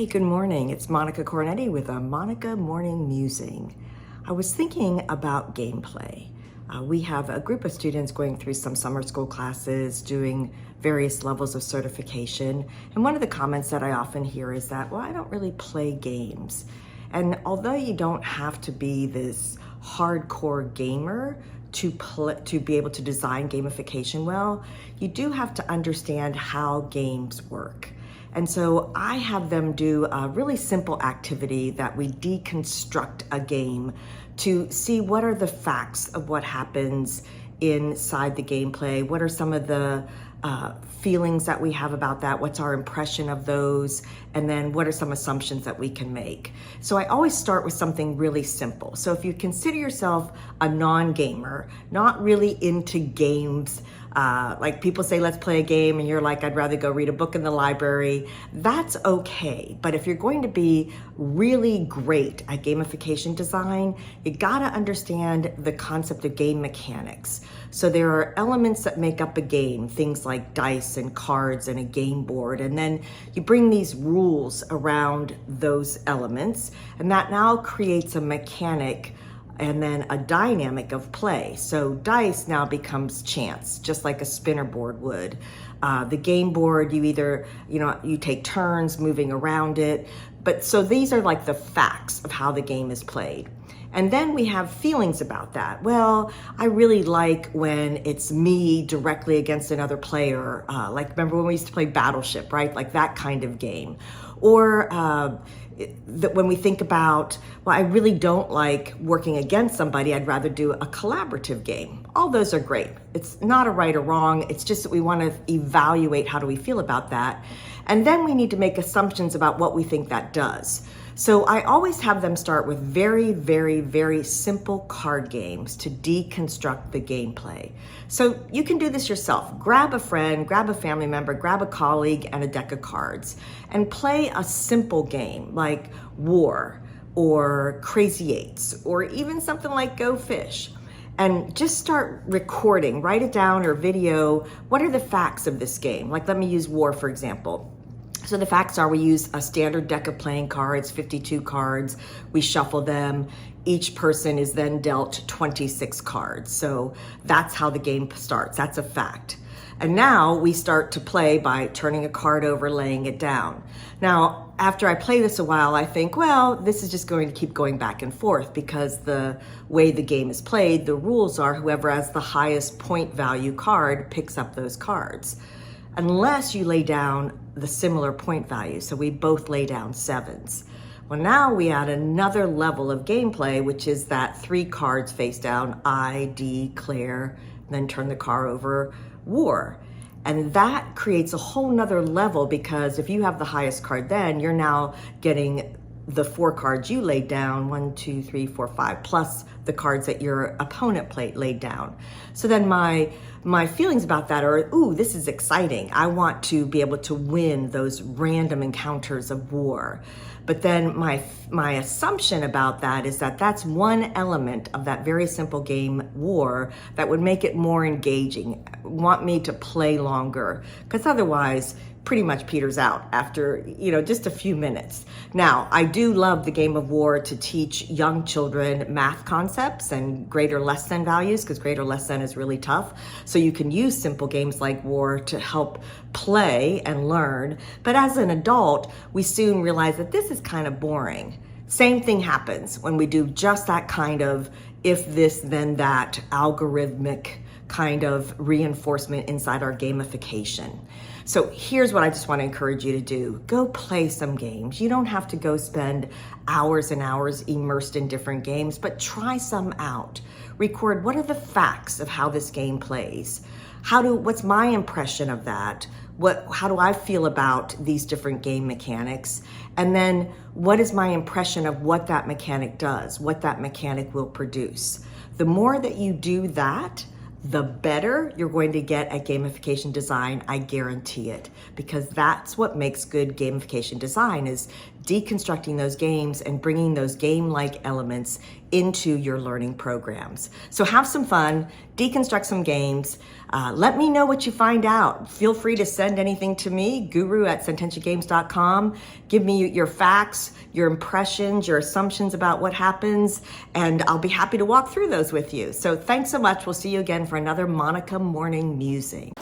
Hey, good morning. It's Monica Cornetti with a Monica Morning Musing. I was thinking about gameplay. We have a group of students going through some summer school classes, doing various levels of certification. And one of the comments that I often hear is that, well, I don't really play games. And although you don't have to be this hardcore gamer to be able to design gamification well, you do have to understand how games work. And so I have them do a really simple activity that we deconstruct a game to see what are the facts of what happens inside the gameplay, what are some of the feelings that we have about that, what's our impression of those, and then what are some assumptions that we can make. So I always start with something really simple. So if you consider yourself a non-gamer, not really into games, like people say, let's play a game, and you're like, I'd rather go read a book in the library, that's okay. But if you're going to be really great at gamification design, you gotta understand the concept of game mechanics. So there are elements that make up a game, things like dice and cards and a game board, and then you bring these rules around those elements, and that now creates a mechanic and then a dynamic of play. So dice now becomes chance, just like a spinner board would. The game board, you either, you take turns moving around it. But so these are like the facts of how the game is played. And then we have feelings about that. Well, I really like when it's me directly against another player. Like remember when we used to play Battleship, right? Like that kind of game. Or when we think about, well, I really don't like working against somebody, I'd rather do a collaborative game. All those are great. It's not a right or wrong. It's just that we want to evaluate how do we feel about that. And then we need to make assumptions about what we think that does. So I always have them start with very, very, very simple card games to deconstruct the gameplay. So you can do this yourself. Grab a friend, grab a family member, grab a colleague and a deck of cards and play a simple game like War or Crazy Eights or even something like Go Fish. And just start recording, write it down or video. What are the facts of this game? Like let me use War, for example. So the facts are we use a standard deck of playing cards, 52 cards. We shuffle them. Each person is then dealt 26 cards. So that's how the game starts. That's a fact. And now we start to play by turning a card over, laying it down. Now, after I play this a while, I think, well, this is just going to keep going back and forth because the way the game is played, the rules are whoever has the highest point value card picks up those cards. Unless you lay down the similar point value. So we both lay down sevens. Well, now we add another level of gameplay, which is that 3 cards face down, I declare, then turn the card over, War. And that creates a whole nother level because if you have the highest card then, you're now getting the 4 cards you laid down, 1, 2, 3, 4, 5, plus the cards that your opponent laid down. So then my feelings about that are, ooh, this is exciting. I want to be able to win those random encounters of war. But then my assumption about that is that that's one element of that very simple game, War, that would make it more engaging, want me to play longer, because otherwise pretty much peters out after, just a few minutes. Now, I do love the game of War to teach young children math concepts and greater less than values, because greater less than is really tough. So you can use simple games like War to help play and learn. But as an adult, we soon realize that this is kind of boring. Same thing happens when we do just that kind of if this, then that algorithmic kind of reinforcement inside our gamification. So here's what I just want to encourage you to do. Go play some games. You don't have to go spend hours and hours immersed in different games, but try some out. Record what are the facts of how this game plays? What's my impression of that? How do I feel about these different game mechanics? And then what is my impression of what that mechanic does, what that mechanic will produce? The more that you do that, the better you're going to get at gamification design. I guarantee it, because that's what makes good gamification design, is deconstructing those games and bringing those game-like elements into your learning programs. So have some fun, deconstruct some games. Let me know what you find out. Feel free to send anything to me, guru@sententiagames.com. Give me your facts, your impressions, your assumptions about what happens, and I'll be happy to walk through those with you. So thanks so much. We'll see you again for another Monica Morning Musing.